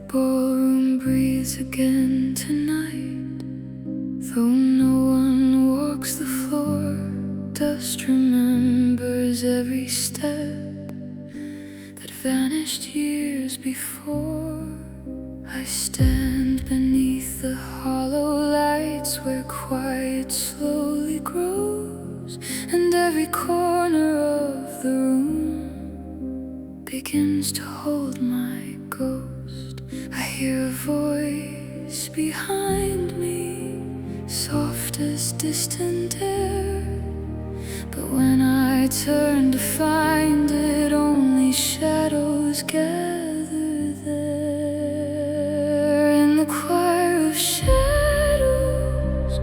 ballroom breathes again tonight. Though no one walks the floor, dust remembers every step that vanished years before. I stand beneath the hollow lights where quiet slowly grows, and every corner of the room begins to hold my ghost. I hear a voice behind me, soft as distant air, but when I turn to find it, only shadows gather there. In the choir of shadows,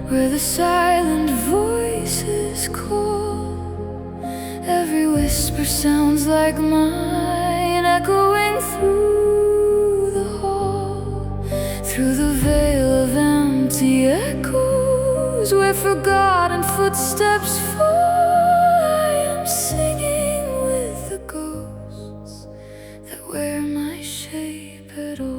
where the silent voices call, every whisper sounds like mine, echoing through the hall, through the veil of empty echoes, where forgotten footsteps fall. I am singing with the ghosts that wear my shape at all.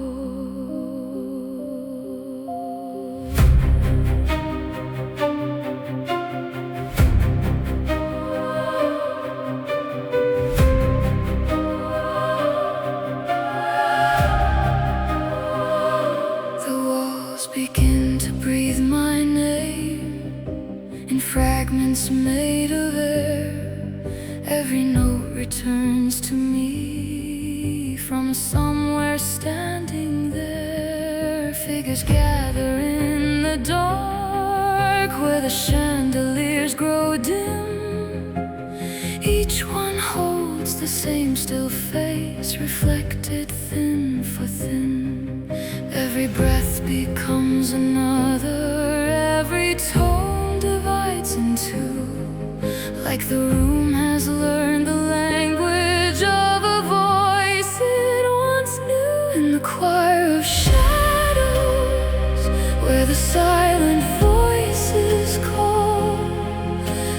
The walls begin to breathe my name in fragments made of air. Every note returns to me from somewhere standing there. Figures gather in the dark where the chandeliers grow dim. Each one holds the same still face, reflected thin for thin. Every breath becomes another, every tone divides in two, like the room has learned the language of a voice it once knew. In the choir of shadows, where the silent voices call,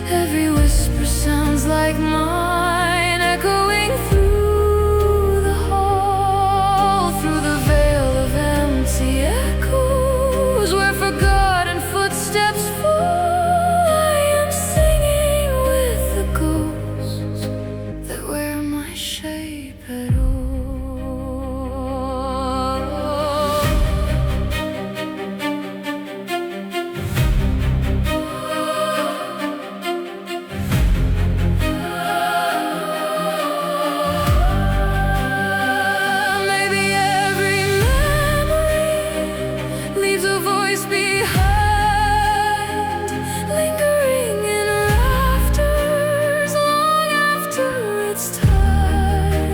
every whisper sounds like mine, echoing through the hall, through the veil of empty echoes, where forgotten footsteps fall. I am singing with the ghosts that wear my shape at all. Maybe every memory leaves a voice behind, lingering in rafters long after its time.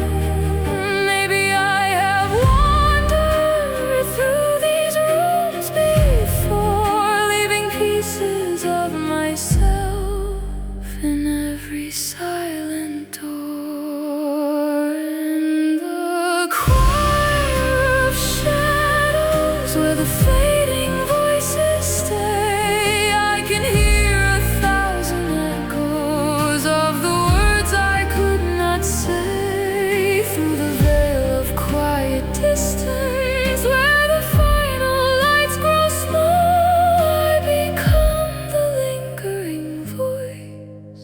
Maybe I have wandered through these rooms before, leaving pieces of myself in every silent door. In the choir of shadows, where the fading voices stay, I can hear 1,000 echoes of the words I could not say. Through the veil of quiet distance, where the final lights grow small, I become the lingering voice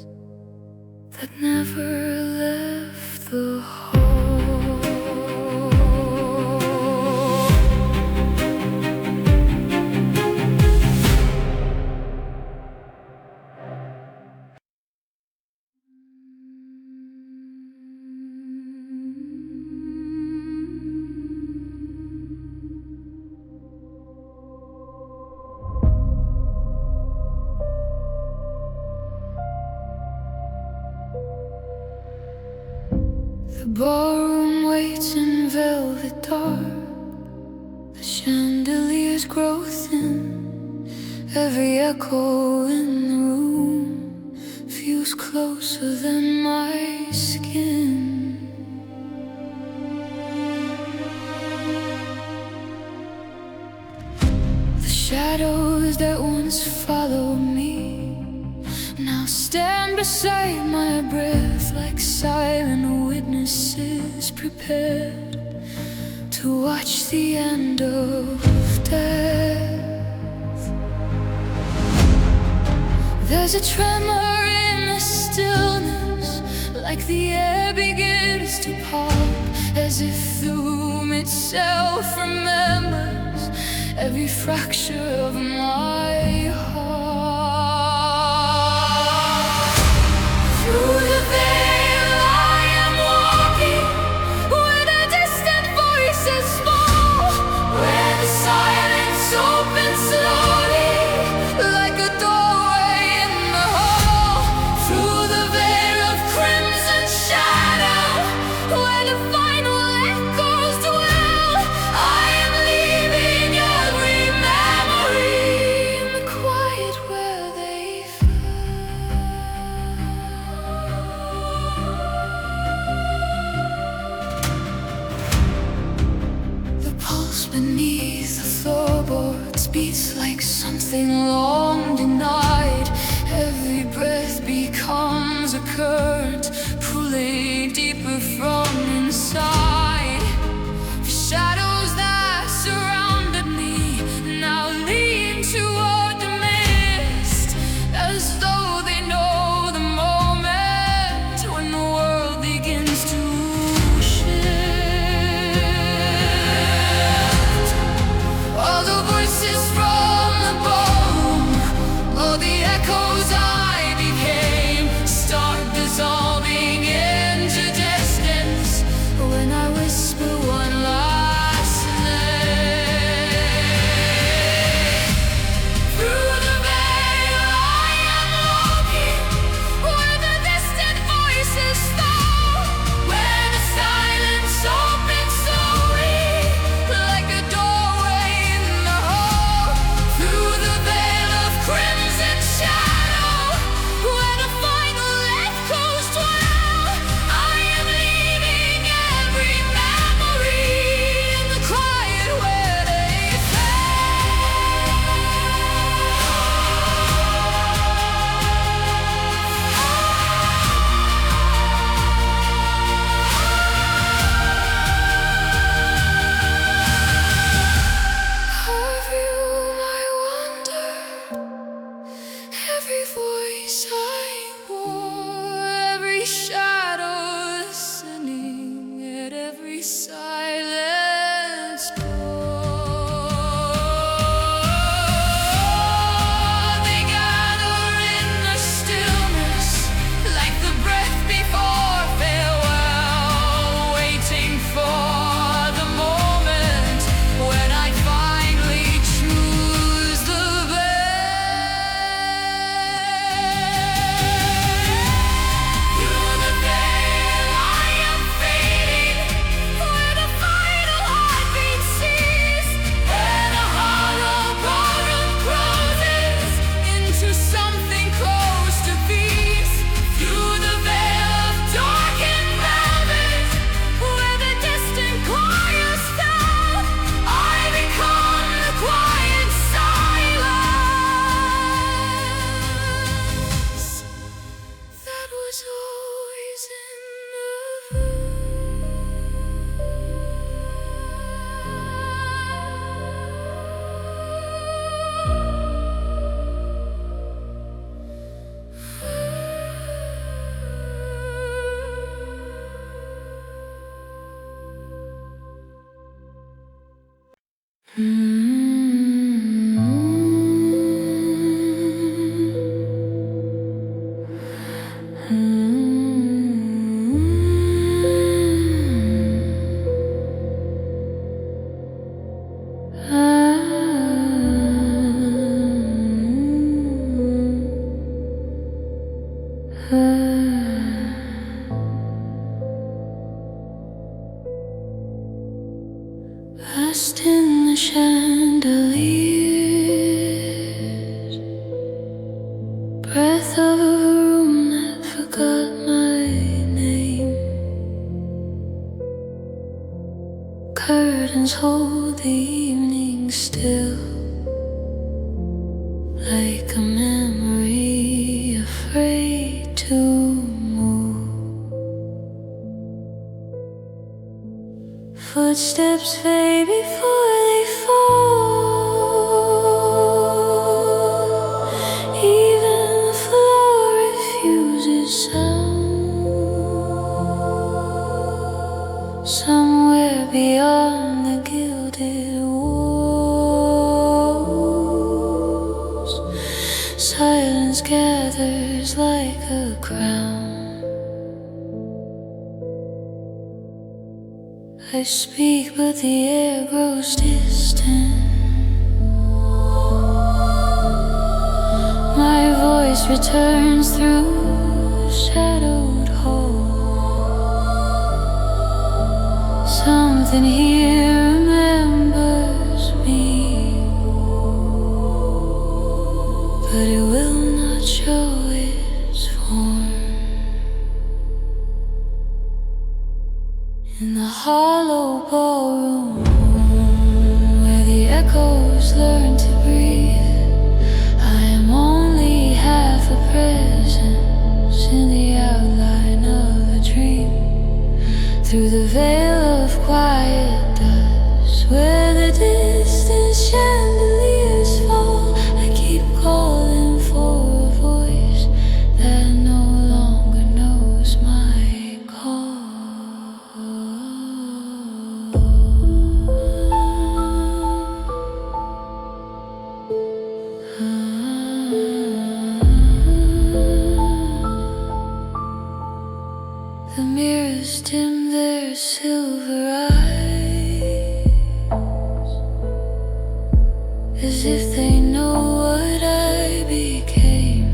that never left the hall. The ballroom waits in velvet dark, the chandeliers grow thin. Every echo in the room feels closer than my skin. The shadows that once followed me now stand beside my breath, like silent witnesses prepared to to watch the end of death. There's a tremor in the stillness, like the air begins to pop, as if the room itself remembers every fracture of my heart. Through the veil I am walking, where the distant voices fall, where the silence opens slowly, like a doorway in the hall. Through the veil of crimson shadow, where the final echoes dwell, I am leaving every memory in the quiet where they fell. The pulse beneath the floorboards beats like something long denied. Every breath becomes a current, pulling deeper from inside. The shadows that surrounded me now lean toward the mist, as though they know the moment when the world begins to shift. All the voices from the ballroom, all the echoes I became, start dissolving into distance when I whisper one last name. Through the veil I am walking, where the distant voices fall, where the silence opens slowly, like a doorway in the hall. Through the veil of crimson shadow, where the final echoes dwell, I am leaving every memory in the quiet where they perfume I wonder, every voice I wore, every shadow listening at every silence door. They gather in the stillness, like the breath before farewell, waiting for the moment when I finally choose the best. Through the veil I am fading, where the final heartbeat ceases, where the hollow ballroom closes into something close to peace. Through the veil of darkened velvet, where the distant choirs fell, I become the quiet silence that was always in the Lost in the chandeliers, breath of a room that forgot my name. Curtains hold the evening still, like a memory afraid to move. Footsteps fade before they fall. Even the floor refuses sound. Somewhere beyond the gilded walls, silence gathers like a crown. I speak, but the air grows distant. My voice returns through shadowed halls. Something here remembers me, but it will not show its form. In the hollow ballroom, where the echoes learn to breathe, I am only half a presence in the outline of a dream. Through the veil of quiet dust, where the distant chandeliers fall, I keep calling for a voice that no longer knows my call. The mirrors dim their silver eyes, as if they know what I became.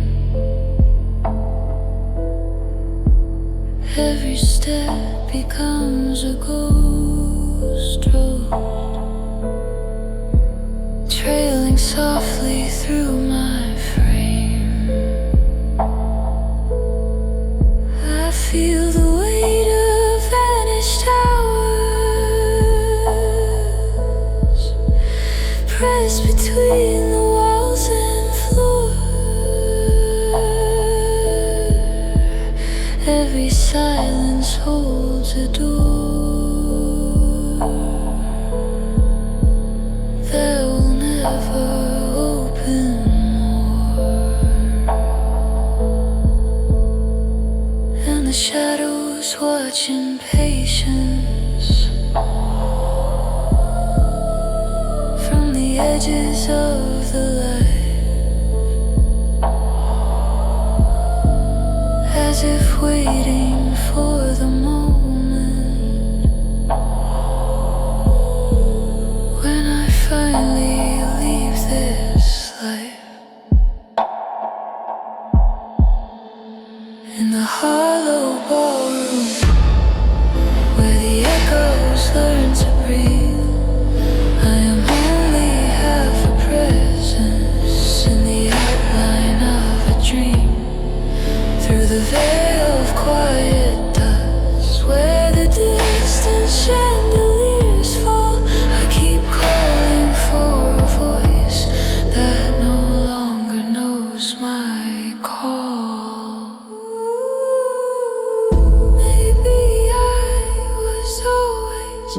Every step becomes a ghost road, trailing softly through my frame. I feel the weight of vanished hours, pressed between the walls and floor. Every silence holds a door that will never open more. And the shadows watch in patience from the edges of the light, as if waiting for the moment when I finally leave this life. In the hollow ballroom, where the echoes learn to breathe, I am only half a presence in the outline of a dream. Through the veil of quiet dust, where the distant chandeliers fall, I keep calling for a voice that no longer knows my call. Maybe I was always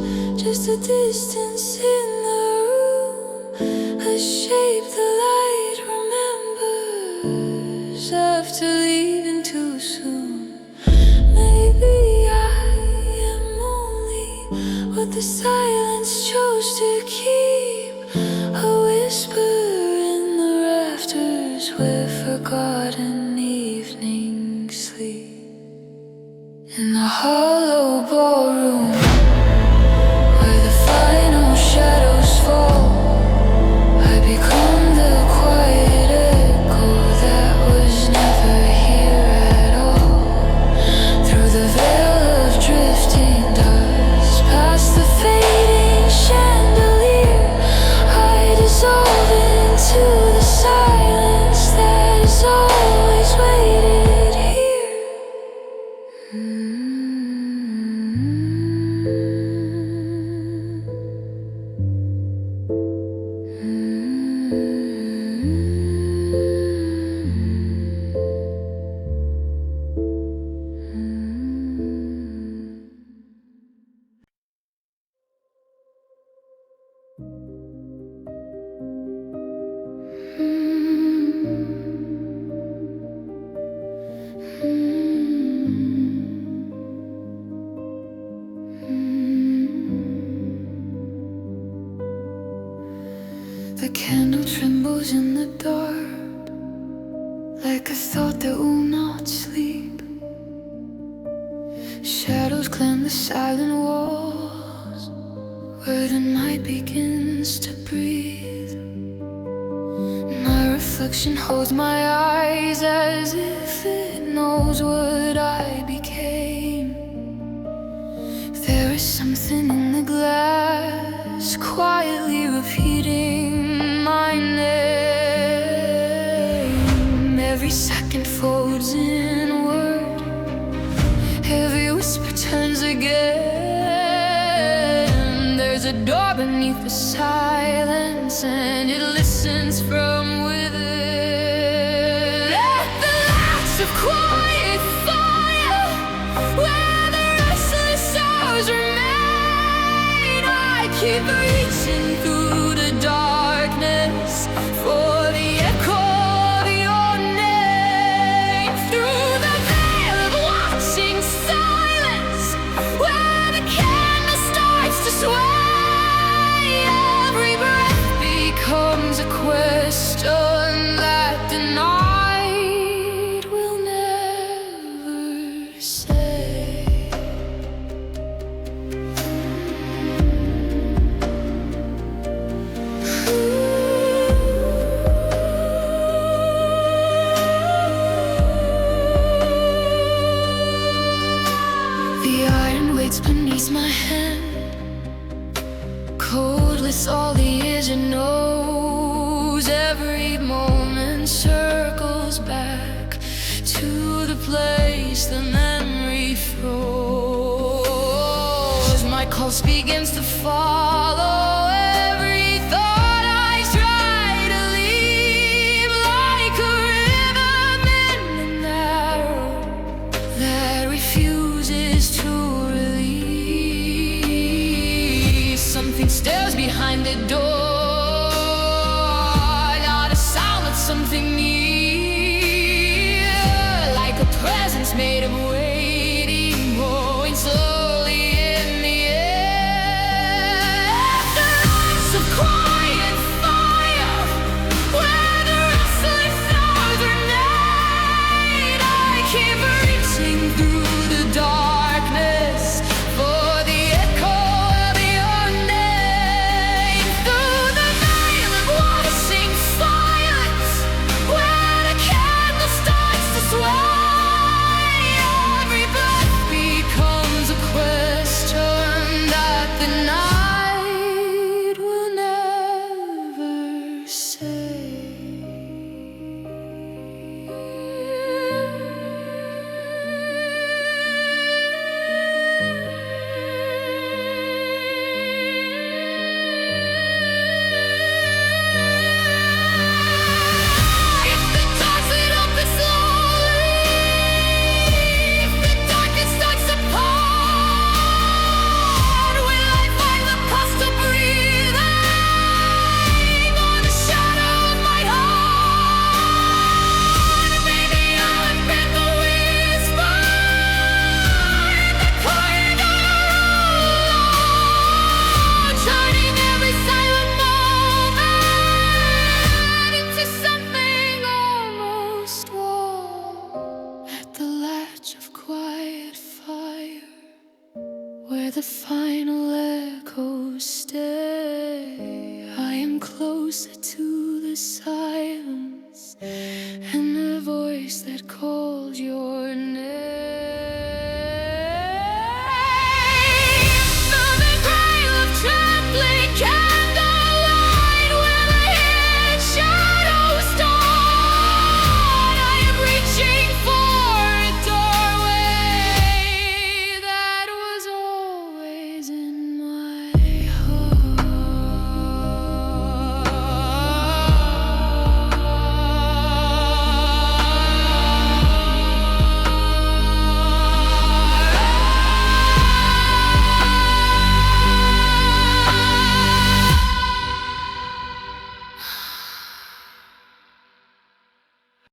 just a distance in the room, a shape the light remembers after leaving too soon. Maybe I am only what the silence chose to keep, a whisper in the rafters where forgotten evenings sleep. In the hollow ballroom, where the final shadows fall, I become the quiet echo that was never here at all. Through the veil of drifting dust, past the fading chandelier, I dissolve into the silence that has always waited here. The candle trembles in the dark, like a thought that will not sleep. Shadows climb the silent walls, where the night begins to breathe. My reflection holds my eyes as if it knows what I became. There is something in the glass, quietly repeating my name. Every second folds inward, every whisper turns again. There's a door beneath the silence, and it listens from within. Let the lights of quiet fire, where the restless stars remain. I keep reaching through the darkness for the echo of your name. Through the veil of watching silence, where the candle starts to sway. Every breath becomes a question that the night will never say. The iron waits beneath my hand, coldless all the years it knows. Every moment circles back to the place the memory froze. My pulse begins to follow every thought I try to leave, like a rhythm in an arrow that refuses to release. Something stares behind the door, not a sound but something near, like a presence made of waiting, growing slowly in the air. The lights of quiet fire, where the restless stars remain. I keep reaching through the darkness for the echo of your name. Through the veil of watching silence, where the candle starts to sway. Every breath becomes a question that the night will never say. If the dark lit up and slowly, if the darkness starts to part, will I find the cost of breathing on the shadow of my heart? Maybe I'll invent the whisper in the corridor alone, turning every silent moment into something almost warm. At the latch of quiet fire, where the final echoes stay, I am closer to the silence and the voice that calls your name.